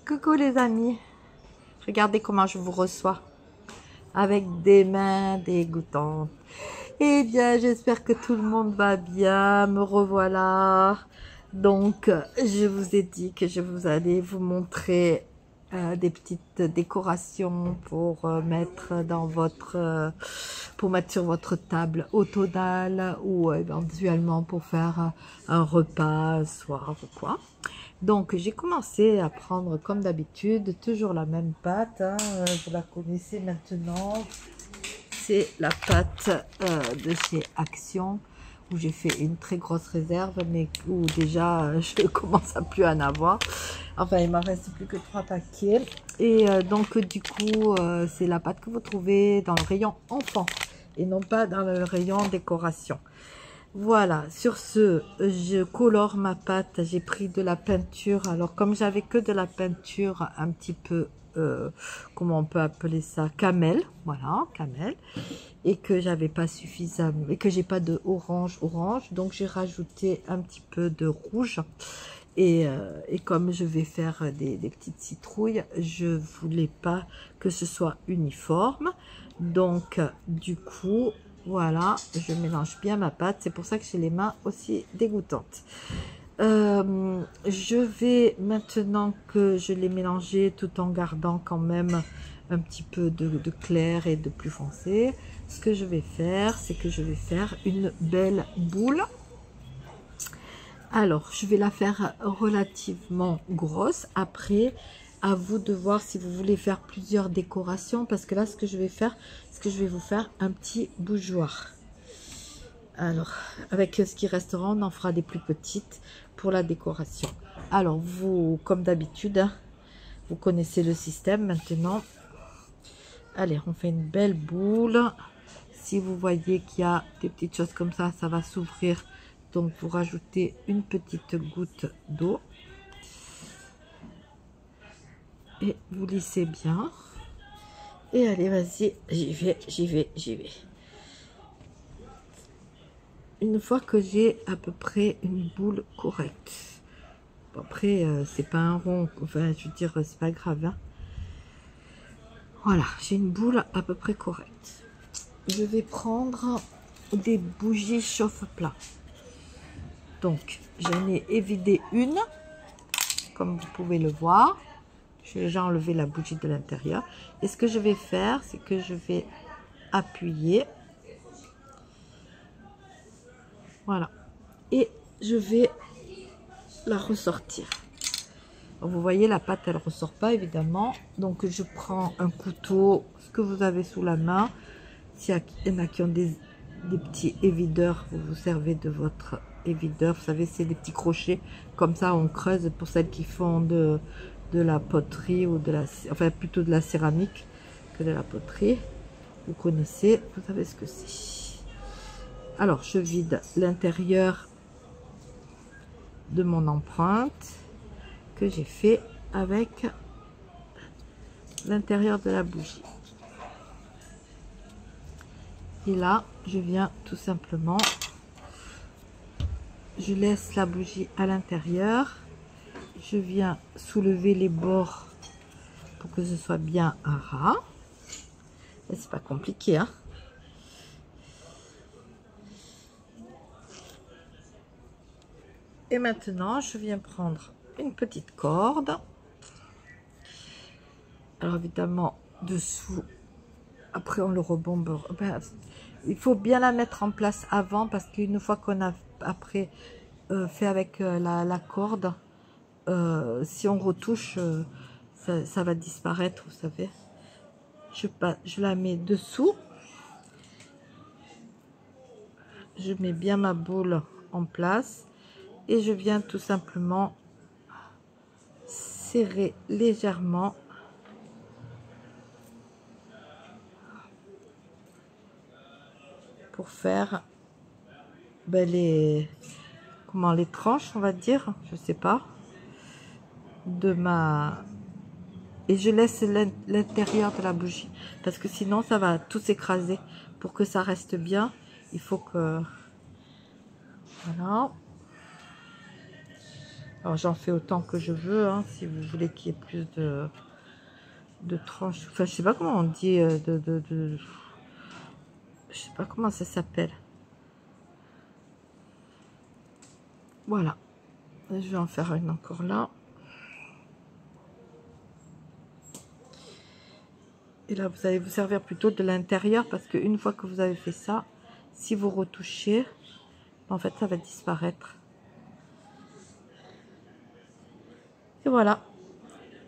Coucou les amis, regardez comment je vous reçois avec des mains dégoûtantes. Eh bien, j'espère que tout le monde va bien, me revoilà. Donc, je vous ai dit que je vous allais vous montrer des petites décorations pour mettre dans votre, pour mettre sur votre table automnale ou éventuellement pour faire un repas, un soir ou quoi. Donc, j'ai commencé à prendre, comme d'habitude, toujours la même pâte. Hein, vous la connaissez maintenant. C'est la pâte de chez Action, où j'ai fait une très grosse réserve, mais où déjà, je commence à plus en avoir. Enfin, il m'en reste plus que 3 paquets. Et donc, du coup, c'est la pâte que vous trouvez dans le rayon enfant et non pas dans le rayon décoration. Voilà, sur ce, je colore ma pâte. J'ai pris de la peinture. Alors, comme j'avais que de la peinture un petit peu, comment on peut appeler ça, camel, voilà, camel, et que j'avais pas suffisamment, et que j'ai pas de orange, donc j'ai rajouté un petit peu de rouge. Et comme je vais faire des petites citrouilles, je voulais pas que ce soit uniforme. Donc, du coup, voilà, je mélange bien ma pâte. C'est pour ça que j'ai les mains aussi dégoûtantes. Je vais, maintenant que je l'ai mélangé, tout en gardant quand même un petit peu de clair et de plus foncé, ce que je vais faire, c'est que je vais faire une belle boule. Alors, je vais la faire relativement grosse. Après, à vous de voir si vous voulez faire plusieurs décorations. Parce que là, ce que je vais faire, c'est que je vais vous faire un petit bougeoir. Alors, avec ce qui restera, on en fera des plus petites pour la décoration. Alors, vous, comme d'habitude, hein, vous connaissez le système maintenant. Allez, on fait une belle boule. Si vous voyez qu'il y a des petites choses comme ça va s'ouvrir. Donc, vous rajoutez une petite goutte d'eau. Et vous lissez bien. Et allez, vas-y, j'y vais. Une fois que j'ai à peu près une boule correcte. Bon, après, c'est pas un rond. Enfin, je veux dire, c'est pas grave. Hein. Voilà, j'ai une boule à peu près correcte. Je vais prendre des bougies chauffe-plat. Donc, j'en ai évidé une, comme vous pouvez le voir. J'ai déjà enlevé la bougie de l'intérieur. Et ce que je vais faire, c'est que je vais appuyer. Voilà. Et je vais la ressortir. Vous voyez, la pâte, elle ne ressort pas, évidemment. Donc, je prends un couteau, ce que vous avez sous la main. S'il y en a qui ont des petits évideurs, vous vous servez de votre évideur. Vous savez, c'est des petits crochets. Comme ça, on creuse pour celles qui font de la poterie ou de la... Enfin, plutôt de la céramique que de la poterie. Vous connaissez, vous savez ce que c'est. Alors, je vide l'intérieur de mon empreinte que j'ai fait avec l'intérieur de la bougie. Et là, je viens tout simplement, je laisse la bougie à l'intérieur, je viens soulever les bords pour que ce soit bien un ras. Et c'est pas compliqué, hein. Et maintenant, je viens prendre une petite corde. Alors évidemment, dessous, après on le rebombe. Ben, il faut bien la mettre en place avant parce qu'une fois qu'on a après fait avec la corde, si on retouche, ça va disparaître, vous savez. Je la mets dessous. Je mets bien ma boule en place et je viens tout simplement serrer légèrement pour faire les tranches, on va dire, je sais pas, de ma... Et je laisse l'intérieur de la bougie parce que sinon ça va tout s'écraser. Pour que ça reste bien, il faut que... Voilà. Alors j'en fais autant que je veux, hein, si vous voulez qu'il y ait plus de tranches. Enfin, je sais pas comment on dit, je sais pas comment ça s'appelle. Voilà. Je vais en faire une encore là. Et là, vous allez vous servir plutôt de l'intérieur parce qu'une fois que vous avez fait ça, si vous retouchez, en fait, ça va disparaître. Et voilà.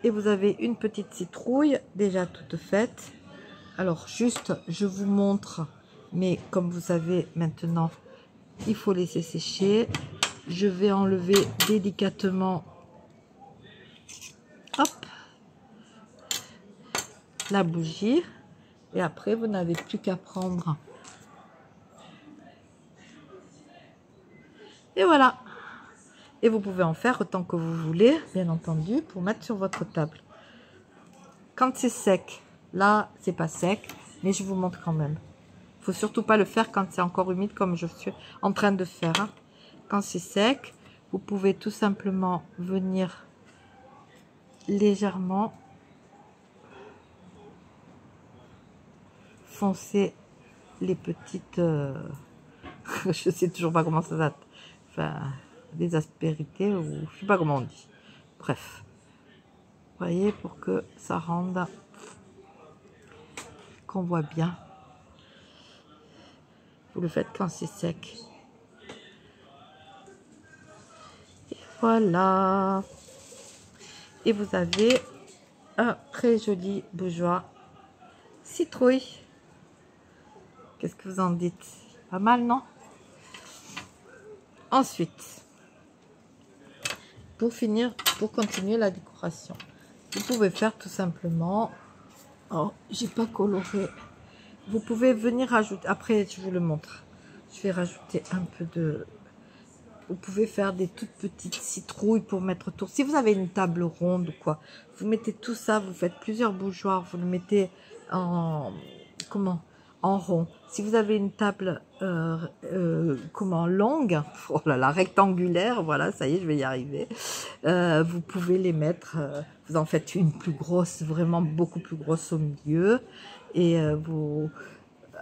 Et vous avez une petite citrouille déjà toute faite. Alors, juste, je vous montre. Mais comme vous savez maintenant, il faut laisser sécher. Je vais enlever délicatement, hop, la bougie. Et après, vous n'avez plus qu'à prendre. Et voilà. Et vous pouvez en faire autant que vous voulez, bien entendu, pour mettre sur votre table. Quand c'est sec, là, c'est pas sec, mais je vous montre quand même. Il faut surtout pas le faire quand c'est encore humide, comme je suis en train de faire. Hein. Quand c'est sec, vous pouvez tout simplement venir légèrement foncer les petites... je sais toujours pas comment ça s'appelle. Enfin, des aspérités, ou je sais pas comment on dit. Bref. Vous voyez, pour que ça rende, qu'on voit bien. Vous le faites quand c'est sec. Et voilà. Et vous avez un très joli bougeoir citrouille. Qu'est-ce que vous en dites? Pas mal, non? Ensuite, pour finir, pour continuer la décoration, vous pouvez faire tout simplement... Oh, j'ai pas coloré. Vous pouvez venir rajouter... Après, je vous le montre. Je vais rajouter un peu de... Vous pouvez faire des toutes petites citrouilles pour mettre autour. Si vous avez une table ronde ou quoi, vous mettez tout ça, vous faites plusieurs bougeoirs, vous le mettez en... Comment? En rond. Si vous avez une table comment, longue, oh là là, rectangulaire, voilà, ça y est, je vais y arriver. Vous pouvez les mettre, vous en faites une plus grosse, vraiment beaucoup plus grosse au milieu. Et vous...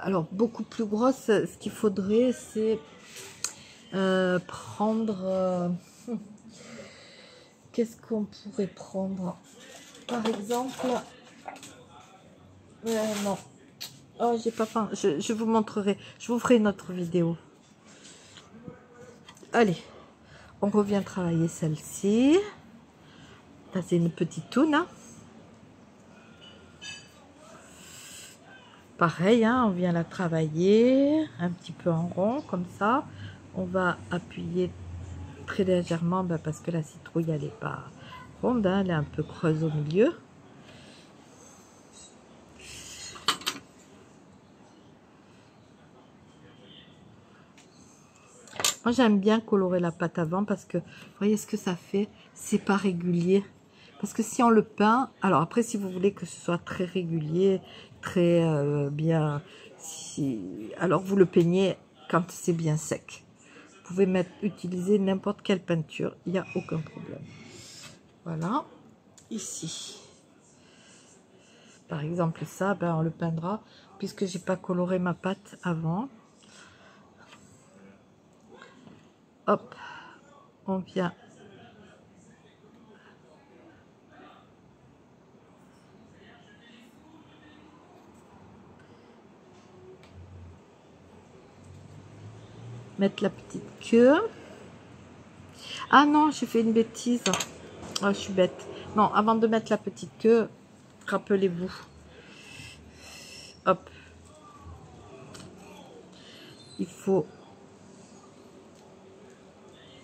Alors, beaucoup plus grosse, ce qu'il faudrait, c'est prendre... qu'est-ce qu'on pourrait prendre? Par exemple... non. Oh, j'ai pas faim. Je vous montrerai. Je vous ferai une autre vidéo. Allez. On revient travailler celle-ci. Ça, c'est une petite toune. Hein. Pareil, hein, on vient la travailler un petit peu en rond, comme ça. On va appuyer très légèrement parce que la citrouille, elle n'est pas ronde. Hein, elle est un peu creuse au milieu. Moi, j'aime bien colorer la pâte avant parce que, vous voyez ce que ça fait? C'est pas régulier. Parce que si on le peint, alors après, si vous voulez que ce soit très régulier, très bien, alors vous le peignez quand c'est bien sec. Vous pouvez utiliser n'importe quelle peinture, il n'y a aucun problème. Voilà, ici. Par exemple, ça, on le peindra, puisque j'ai pas coloré ma pâte avant. Hop, on vient mettre la petite queue. Ah non, j'ai fait une bêtise. Oh, je suis bête. Non, avant de mettre la petite queue, rappelez-vous. Hop. Il faut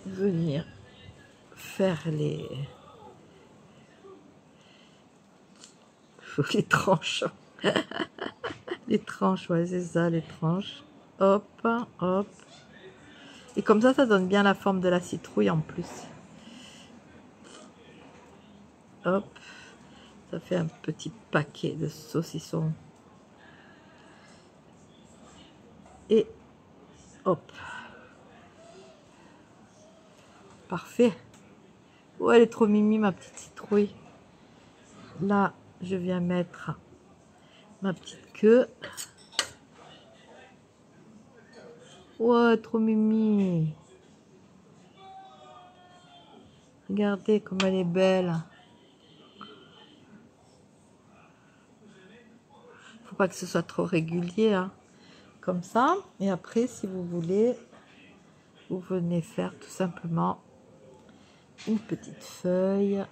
venir faire les tranches. Les tranches, ouais, c'est ça, les tranches. Hop, hop. Et comme ça donne bien la forme de la citrouille en plus. Hop. Ça fait un petit paquet de saucissons. Et hop. Parfait. Oh, elle est trop mimi, ma petite citrouille. Là, je viens mettre ma petite queue. Ouais, trop mimi. Regardez comme elle est belle. Faut pas que ce soit trop régulier, hein. Comme ça. Et après, si vous voulez, vous venez faire tout simplement une petite feuille.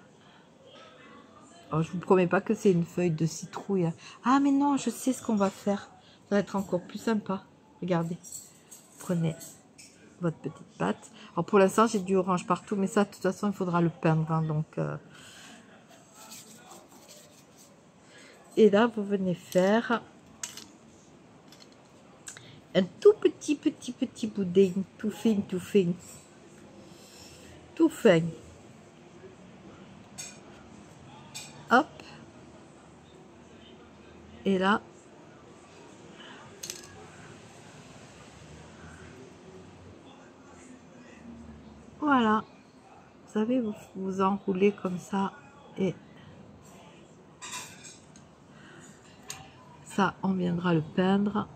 Alors, je vous promets pas que c'est une feuille de citrouille, hein. Ah, mais non, je sais ce qu'on va faire. Ça va être encore plus sympa. Regardez. Prenez votre petite pâte. Alors, pour l'instant, j'ai du orange partout, mais ça, de toute façon, il faudra le peindre, hein, donc... Et là, vous venez faire un tout petit boudin, tout fin, tout fin. Tout fin. Hop. Et là, voilà. Vous savez, vous enroulez comme ça. Et ça, on viendra le peindre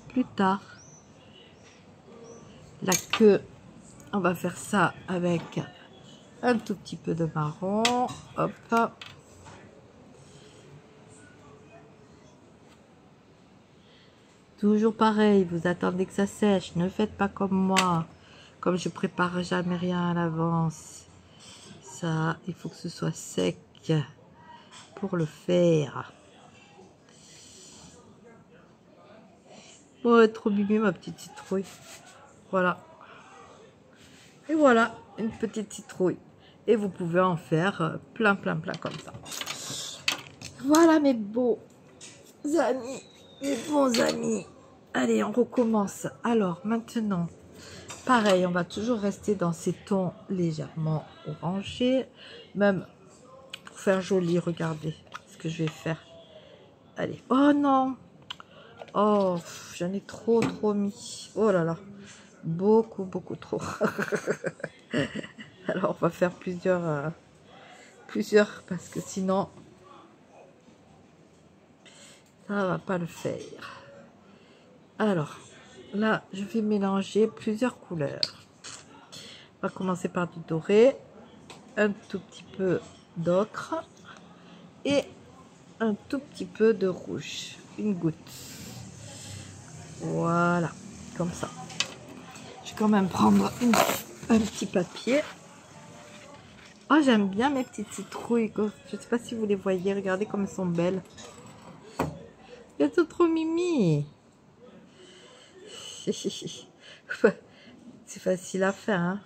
plus tard. La queue, on va faire ça avec un tout petit peu de marron. Hop. Toujours pareil, vous attendez que ça sèche. Ne faites pas comme moi. Comme je prépare jamais rien à l'avance. Ça, il faut que ce soit sec pour le faire. Oh, trop mimi ma petite citrouille. Voilà. Et voilà, une petite citrouille. Et vous pouvez en faire plein comme ça. Voilà mes beaux amis, mes bons amis. Allez, on recommence. Alors, maintenant, pareil, on va toujours rester dans ces tons légèrement orangés. Même pour faire joli, regardez ce que je vais faire. Allez. Oh non. Oh, j'en ai trop mis. Oh là là. Beaucoup trop. Alors, on va faire plusieurs parce que sinon, ça va pas le faire. Alors, là, je vais mélanger plusieurs couleurs. On va commencer par du doré, un tout petit peu d'ocre et un tout petit peu de rouge. Une goutte. Voilà, comme ça. Je vais quand même prendre un petit papier. Oh, j'aime bien mes petites citrouilles. Je ne sais pas si vous les voyez. Regardez comme elles sont belles. Elles sont trop mimi. C'est facile à faire, hein.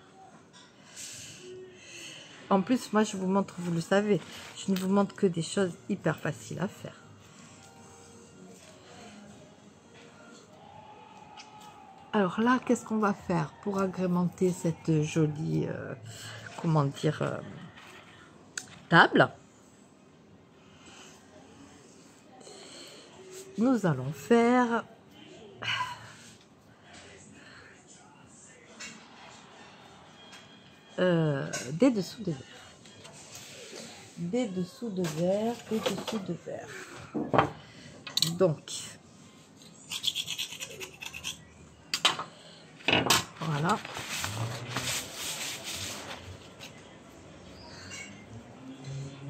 En plus, moi, je vous montre, vous le savez, je ne vous montre que des choses hyper faciles à faire. Alors là, qu'est-ce qu'on va faire pour agrémenter cette jolie, comment dire, table? Nous allons faire des dessous de verre. Des dessous de verre, des dessous de verre. Donc, voilà.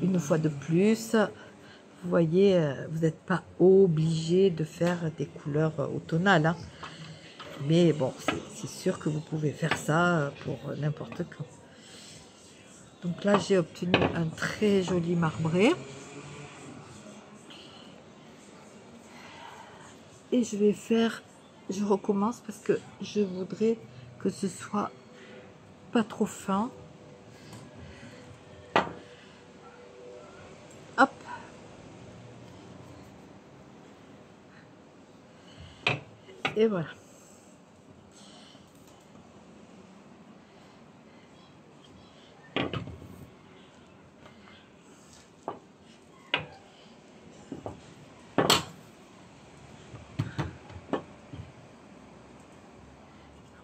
Une fois de plus, vous voyez, vous n'êtes pas obligé de faire des couleurs automnales, hein. Mais bon, c'est sûr que vous pouvez faire ça pour n'importe quand. Donc là, j'ai obtenu un très joli marbré. Et je vais faire, je recommence parce que je voudrais que ce soit pas trop fin. Hop. Et voilà.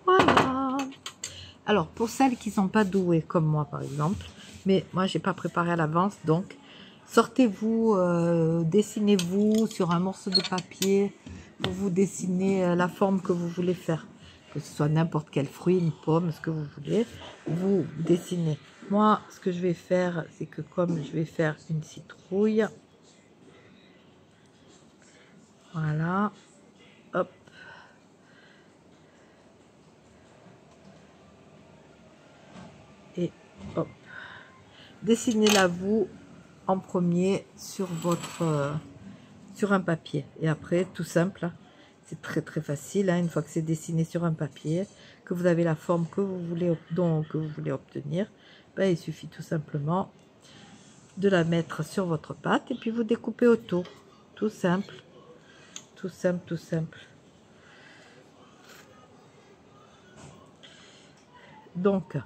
Voilà. Alors, pour celles qui sont pas douées, comme moi par exemple, mais moi j'ai pas préparé à l'avance, donc sortez-vous, dessinez-vous sur un morceau de papier, vous dessinez la forme que vous voulez faire, que ce soit n'importe quel fruit, une pomme, ce que vous voulez, vous dessinez. Moi, ce que je vais faire, c'est que comme je vais faire une citrouille, voilà, hop, et hop, dessinez-la vous en premier sur votre sur un papier, et après tout simple, hein, c'est très facile, hein, une fois que c'est dessiné sur un papier, que vous avez la forme que vous voulez que vous voulez obtenir, ben, il suffit tout simplement de la mettre sur votre pâte et puis vous découpez autour, tout simple, tout simple, tout simple. Donc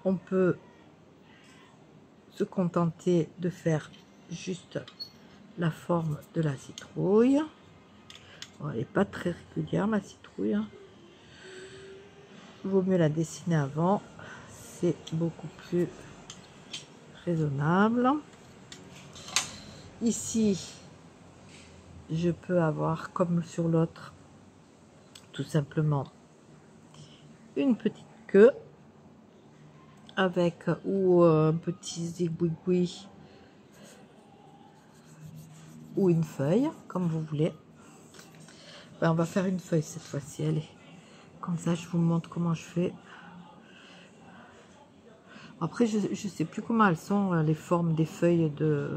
on peut se contenter de faire juste la forme de la citrouille. Bon, elle n'est pas très régulière la citrouille, hein. Vaut mieux la dessiner avant, c'est beaucoup plus raisonnable. Ici je peux avoir comme sur l'autre tout simplement une petite queue avec ou un petit zigouigoui ou une feuille comme vous voulez. Ben, on va faire une feuille cette fois-ci, allez, comme ça je vous montre comment je fais. Après je sais plus comment elles sont les formes des feuilles de,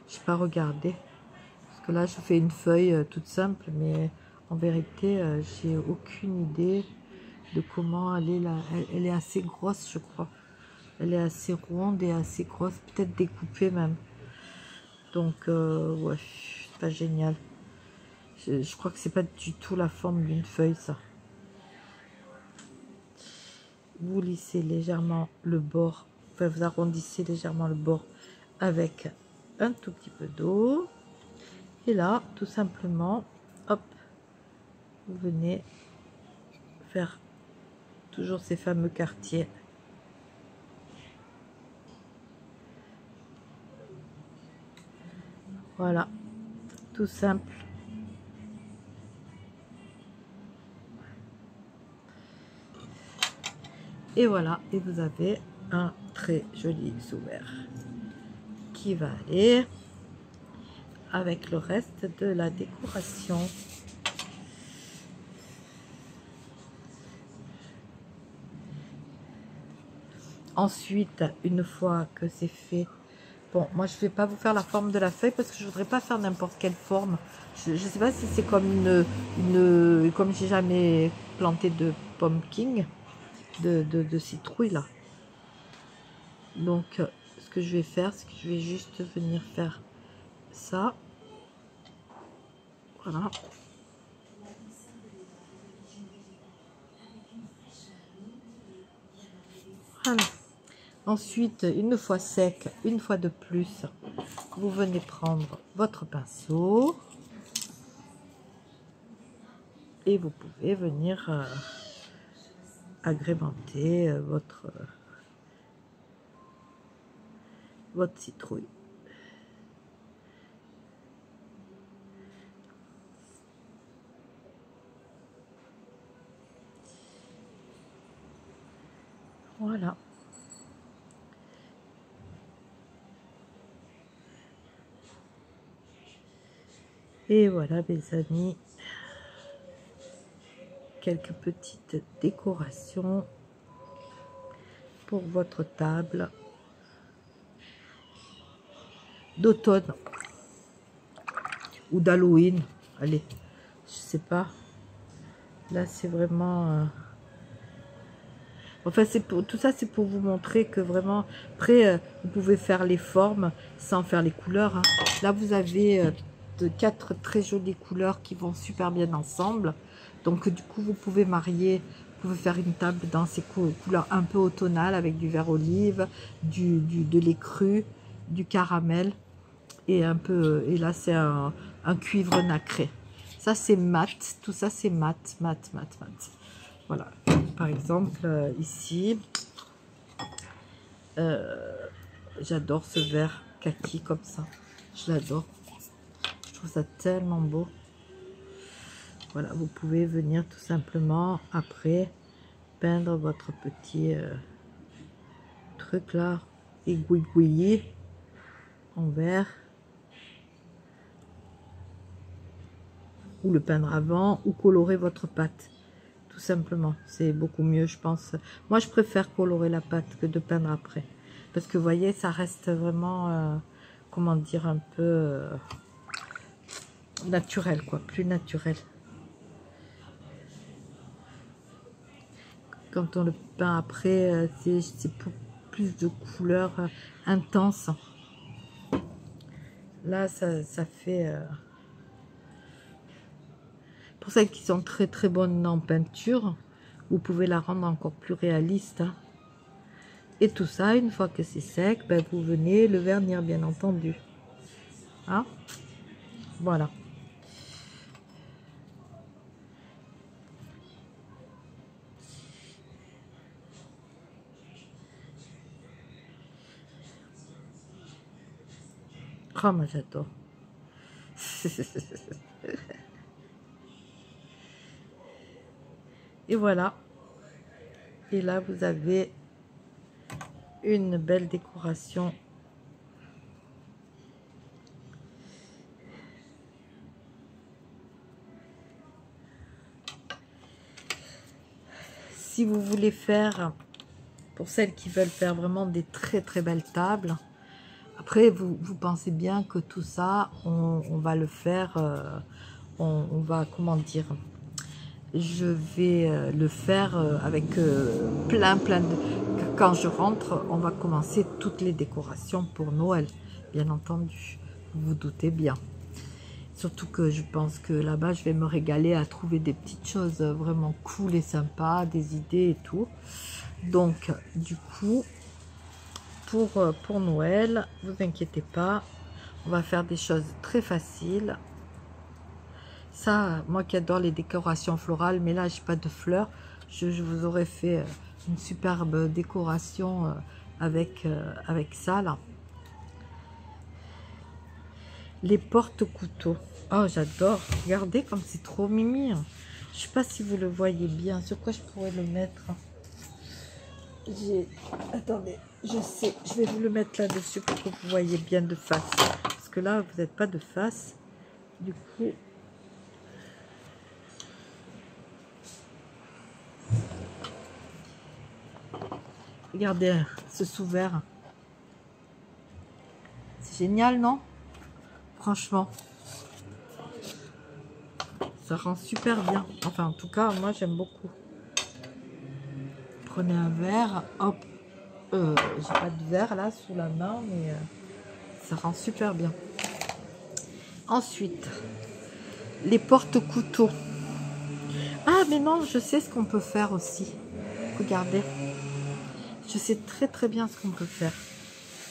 je sais pas regarder, parce que là je fais une feuille toute simple, mais en vérité j'ai aucune idée de comment elle est là. Elle est assez grosse, je crois. Elle est assez ronde et assez grosse, peut-être découpée même. Donc ouais, c'est pas génial. Je crois que c'est pas du tout la forme d'une feuille, ça. Vous lissez légèrement le bord, enfin vous arrondissez légèrement le bord avec un tout petit peu d'eau. Et là, tout simplement, hop, vous venez faire toujours ces fameux quartiers. Voilà, tout simple. Et voilà, et vous avez un très joli sourire qui va aller avec le reste de la décoration. Ensuite, une fois que c'est fait, bon, moi je vais pas vous faire la forme de la feuille parce que je voudrais pas faire n'importe quelle forme. Je sais pas si c'est comme comme j'ai jamais planté de pumpkin, de citrouille là. Donc, ce que je vais faire, c'est que je vais juste venir faire ça. Voilà. Voilà. Ensuite, une fois sec, une fois de plus, vous venez prendre votre pinceau et vous pouvez venir agrémenter votre citrouille. Voilà. Et voilà mes amis, quelques petites décorations pour votre table d'automne ou d'Halloween. Allez, je sais pas. Là c'est vraiment... Enfin, c'est pour tout ça, c'est pour vous montrer que vraiment, après, vous pouvez faire les formes sans faire les couleurs, hein. Là, vous avez de 4 très jolies couleurs qui vont super bien ensemble. Donc, du coup, vous pouvez marier, vous pouvez faire une table dans ces couleurs un peu automnales avec du vert olive, de lait cru, du caramel et un peu. Et là, c'est un cuivre nacré. Ça, c'est mat. Tout ça, c'est mat. Voilà, par exemple, ici, j'adore ce vert kaki comme ça. Je l'adore. Je trouve ça tellement beau. Voilà, vous pouvez venir tout simplement après peindre votre petit truc là, aiguiller en vert. Ou le peindre avant, ou colorer votre pâte. Tout simplement, c'est beaucoup mieux, je pense. Moi, je préfère colorer la pâte que de peindre après. Parce que, vous voyez, ça reste vraiment, comment dire, un peu naturel, quoi. Plus naturel. Quand on le peint après, c'est plus de couleurs intenses. Là, ça fait... Pour celles qui sont très très bonnes en peinture, vous pouvez la rendre encore plus réaliste. Hein. Et tout ça, une fois que c'est sec, ben, vous venez le vernir, bien entendu. Hein? Voilà. Oh, moi j'adore. Et voilà. Et là, vous avez une belle décoration. Si vous voulez faire, pour celles qui veulent faire vraiment des très très belles tables, après vous pensez bien que tout ça, on va le faire, on va, comment dire, je vais le faire avec plein de... Quand je rentre, on va commencer toutes les décorations pour Noël, bien entendu, vous vous doutez bien. Surtout que je pense que là-bas, je vais me régaler à trouver des petites choses vraiment cool et sympas, des idées et tout. Donc, du coup, pour Noël, vous inquiétez pas, on va faire des choses très faciles. Ça, moi qui adore les décorations florales, mais là, j'ai pas de fleurs, je vous aurais fait une superbe décoration avec ça, là. Les porte-couteaux. Oh, j'adore. Regardez comme c'est trop mimi. Je sais pas si vous le voyez bien. Sur quoi je pourrais le mettre? Attendez, je sais. Je vais vous le mettre là-dessus pour que vous voyez bien de face. Parce que là, vous n'êtes pas de face. Du coup... Regardez ce sous-vert. C'est génial, non? Franchement. Ça rend super bien. Enfin, en tout cas, moi, j'aime beaucoup. Prenez un verre. Hop. J'ai pas de verre, là, sous la main, mais ça rend super bien. Ensuite, les porte-couteaux. Ah, mais non, je sais ce qu'on peut faire aussi. Regardez. Je sais très très bien ce qu'on peut faire.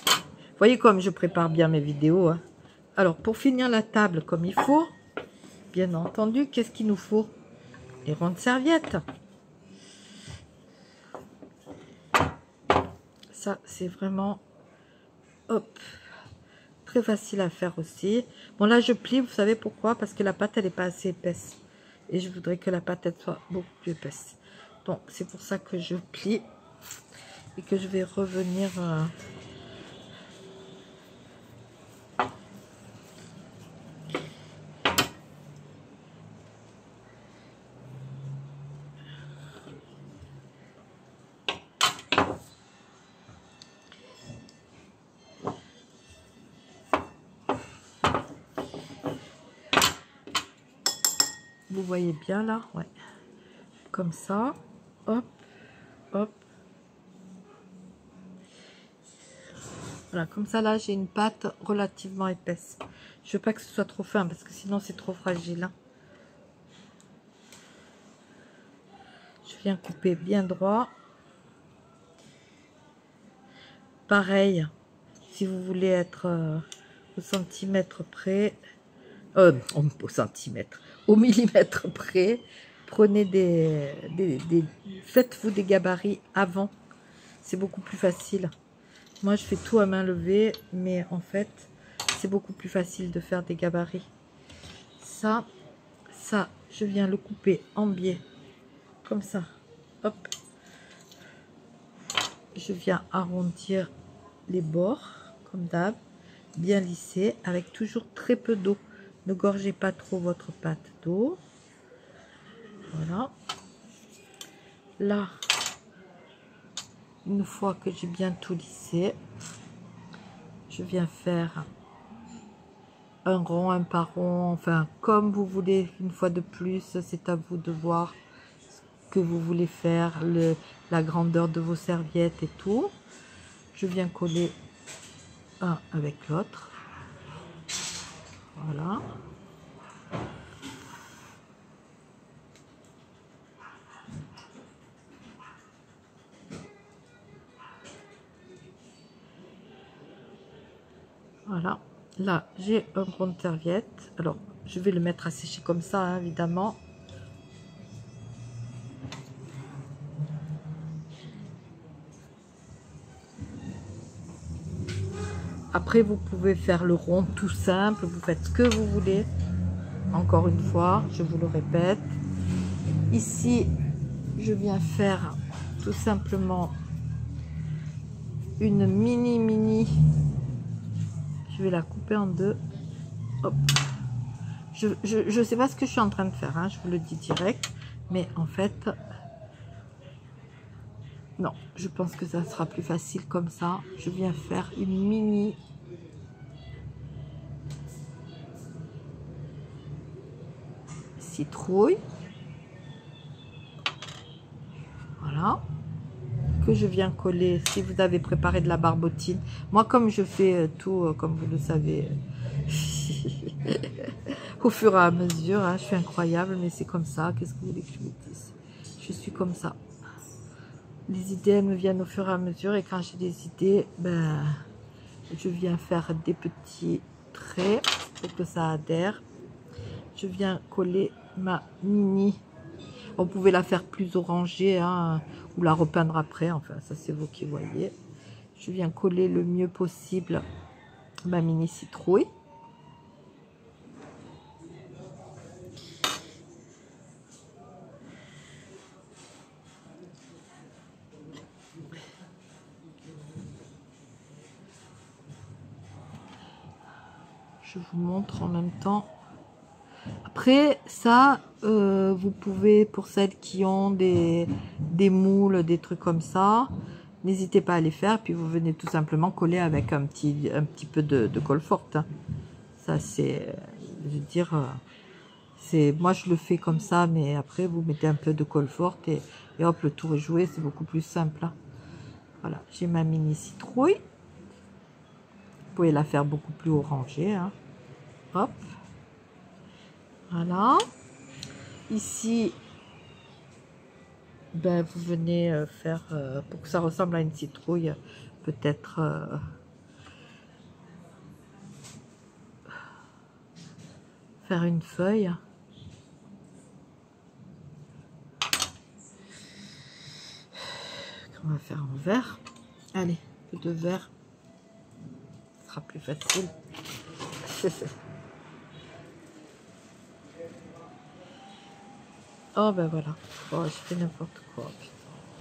Vous voyez comme je prépare bien mes vidéos. Hein. Alors, pour finir la table comme il faut, bien entendu, qu'est-ce qu'il nous faut? Les rondes serviettes. Ça, c'est vraiment, hop, très facile à faire aussi. Bon, là, je plie, vous savez pourquoi? Parce que la pâte, elle n'est pas assez épaisse. Et je voudrais que la pâte, elle soit beaucoup plus épaisse. Donc, c'est pour ça que je plie. Et que je vais revenir... Vous voyez bien là, ouais. Comme ça, hop, hop. Voilà, comme ça là, j'ai une pâte relativement épaisse. Je veux pas que ce soit trop fin parce que sinon c'est trop fragile. Hein. Je viens couper bien droit. Pareil, si vous voulez être au centimètre près, au centimètre, au millimètre près, prenez faites-vous des gabarits avant. C'est beaucoup plus facile. Moi, je fais tout à main levée, mais en fait, c'est beaucoup plus facile de faire des gabarits. Ça, je viens le couper en biais, comme ça. Hop. Je viens arrondir les bords, comme d'hab, bien lisser, avec toujours très peu d'eau. Ne gorgez pas trop votre pâte d'eau. Voilà. Là, une fois que j'ai bien tout lissé, je viens faire un rond, un par rond, enfin comme vous voulez. Une fois de plus, c'est à vous de voir ce que vous voulez faire, la grandeur de vos serviettes et tout. Je viens coller un avec l'autre. Voilà. Voilà. Là, j'ai un rond de serviette. Alors, je vais le mettre à sécher comme ça, hein, évidemment. Après, vous pouvez faire le rond tout simple. Vous faites ce que vous voulez. Encore une fois, je vous le répète. Ici, je viens faire tout simplement une mini. Je vais la couper en deux. Hop. Je sais pas ce que je suis en train de faire, hein, je vous le dis direct. Mais en fait, non, je pense que ça sera plus facile comme ça. Je viens faire une mini citrouille. Voilà. Que je viens coller si vous avez préparé de la barbotine. Moi, comme je fais tout, comme vous le savez, au fur et à mesure, hein, je suis incroyable, mais c'est comme ça. Qu'est-ce que vous voulez que je vous dise? Je suis comme ça. Les idées, elles me viennent au fur et à mesure, et quand j'ai des idées, ben, je viens faire des petits traits pour que ça adhère. Je viens coller ma mini. On pouvait la faire plus orangée, hein, ou la repeindre après, enfin ça c'est vous qui voyez. Je viens coller le mieux possible ma mini citrouille. Je vous montre en même temps. Après ça, vous pouvez, pour celles qui ont des moules, des trucs comme ça, n'hésitez pas à les faire. Puis vous venez tout simplement coller avec un petit peu de colle forte. Ça c'est, je veux dire, moi je le fais comme ça, mais après vous mettez un peu de colle forte et hop, le tour est joué. C'est beaucoup plus simple. Hein. Voilà, j'ai ma mini citrouille. Vous pouvez la faire beaucoup plus orangée. Hein. Hop. Voilà. Ici, ben, vous venez faire, pour que ça ressemble à une citrouille, peut-être faire une feuille. On va faire en vert. Allez, un peu de vert. Ce sera plus facile. Oh ben voilà. Oh, je fais n'importe quoi. Putain.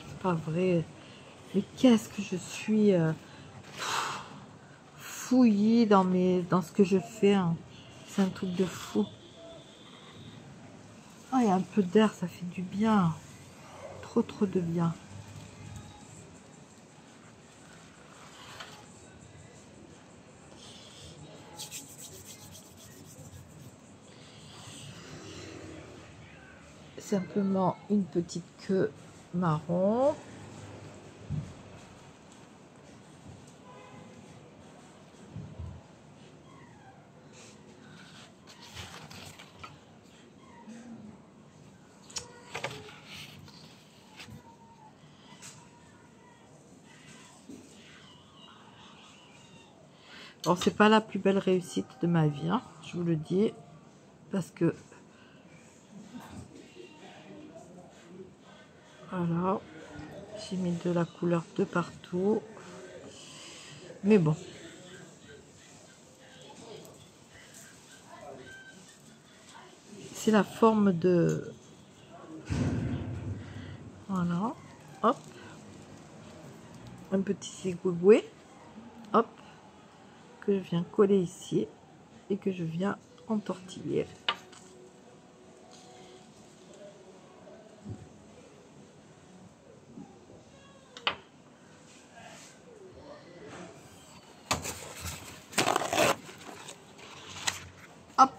C'est pas vrai. Mais qu'est-ce que je suis fouillie dans ce que je fais. Hein. C'est un truc de fou. Oh, il y a un peu d'air, ça fait du bien. Trop de bien. Simplement une petite queue marron. Bon, c'est pas la plus belle réussite de ma vie, hein, je vous le dis, parce que Voilà, j'ai mis de la couleur de partout, mais bon. C'est la forme de... Voilà, hop. Un petit zigouigoué, hop, que je viens coller ici et que je viens entortiller. Hop.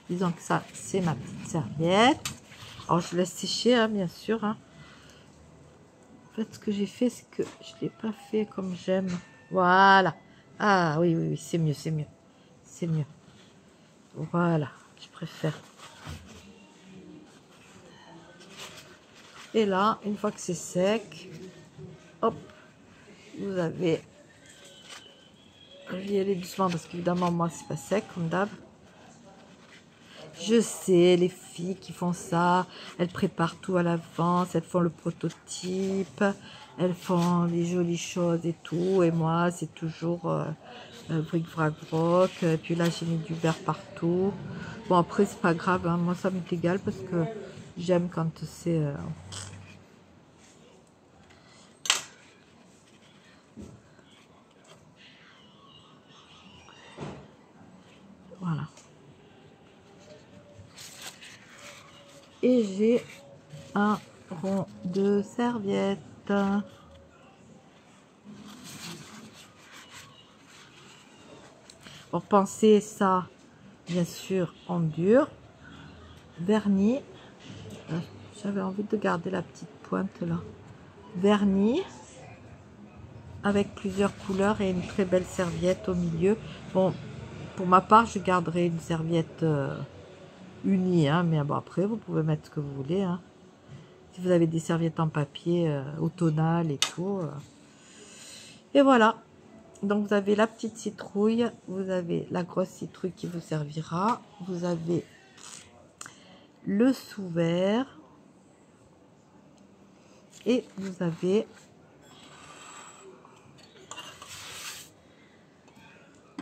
Disons que ça, c'est ma petite serviette. Alors, je laisse sécher, hein, bien sûr. Hein. En fait, ce que j'ai fait, c'est que je ne l'ai pas fait comme j'aime. Voilà. Ah, oui, oui, oui, c'est mieux, c'est mieux. C'est mieux. Voilà, je préfère. Et là, une fois que c'est sec, hop, vous avez... Je vais y aller doucement parce qu'évidemment, moi, c'est pas sec, comme d'hab. Je sais, les filles qui font ça, elles préparent tout à l'avance, elles font le prototype, elles font des jolies choses et tout. Et moi, c'est toujours bric-brac-broc. Et puis là, j'ai mis du vert partout. Bon, après, c'est pas grave, hein. Moi, ça m'est égal parce que j'aime quand c'est... Voilà. Et j'ai un rond de serviette. Pour penser ça, bien sûr, en dur. Vernis. J'avais envie de garder la petite pointe là. Vernis. Avec plusieurs couleurs et une très belle serviette au milieu. Bon, pour ma part, je garderai une serviette unie. Hein, mais bon, après, vous pouvez mettre ce que vous voulez. Hein. Si vous avez des serviettes en papier au tonal et tout. Et voilà. Donc, vous avez la petite citrouille. Vous avez la grosse citrouille qui vous servira. Vous avez le sous-vert. Et vous avez...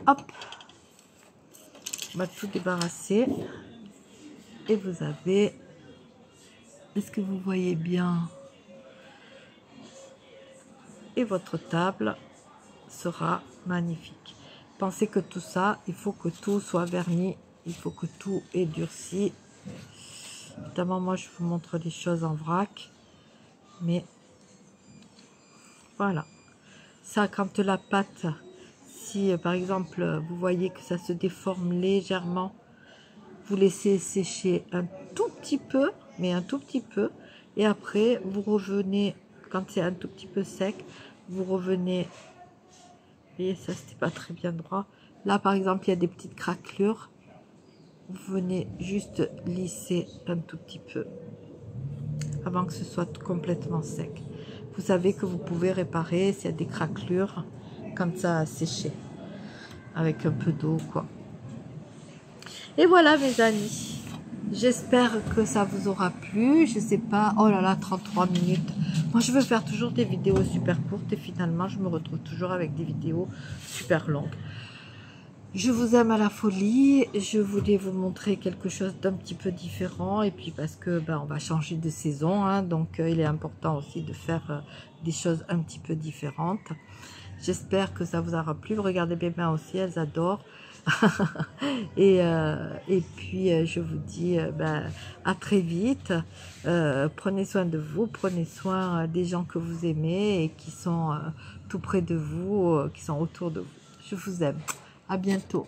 Hop. On va tout débarrasser. Et vous avez... Est-ce que vous voyez bien? Et votre table sera magnifique. Pensez que tout ça, il faut que tout soit verni. Il faut que tout est durci. Évidemment, moi, je vous montre les choses en vrac. Mais voilà. Ça, quand la pâte, si par exemple, vous voyez que ça se déforme légèrement, vous laissez sécher un tout petit peu, mais un tout petit peu. Et après, vous revenez, quand c'est un tout petit peu sec, vous revenez. Vous voyez, ça, c'était pas très bien droit. Là, par exemple, il y a des petites craquelures. Vous venez juste lisser un tout petit peu avant que ce soit complètement sec. Vous savez que vous pouvez réparer s'il y a des craquelures quand ça a séché avec un peu d'eau, quoi. Et voilà, mes amis. J'espère que ça vous aura plu. Je sais pas. Oh là là, 33 minutes. Moi, je veux faire toujours des vidéos super courtes et finalement, je me retrouve toujours avec des vidéos super longues. Je vous aime à la folie. Je voulais vous montrer quelque chose d'un petit peu différent. Et puis parce que ben, on va changer de saison. Hein, donc, il est important aussi de faire des choses un petit peu différentes. J'espère que ça vous aura plu. Regardez mes mains aussi, elles adorent. et puis, je vous dis ben, à très vite. Prenez soin de vous. Prenez soin des gens que vous aimez et qui sont tout près de vous, qui sont autour de vous. Je vous aime. À bientôt.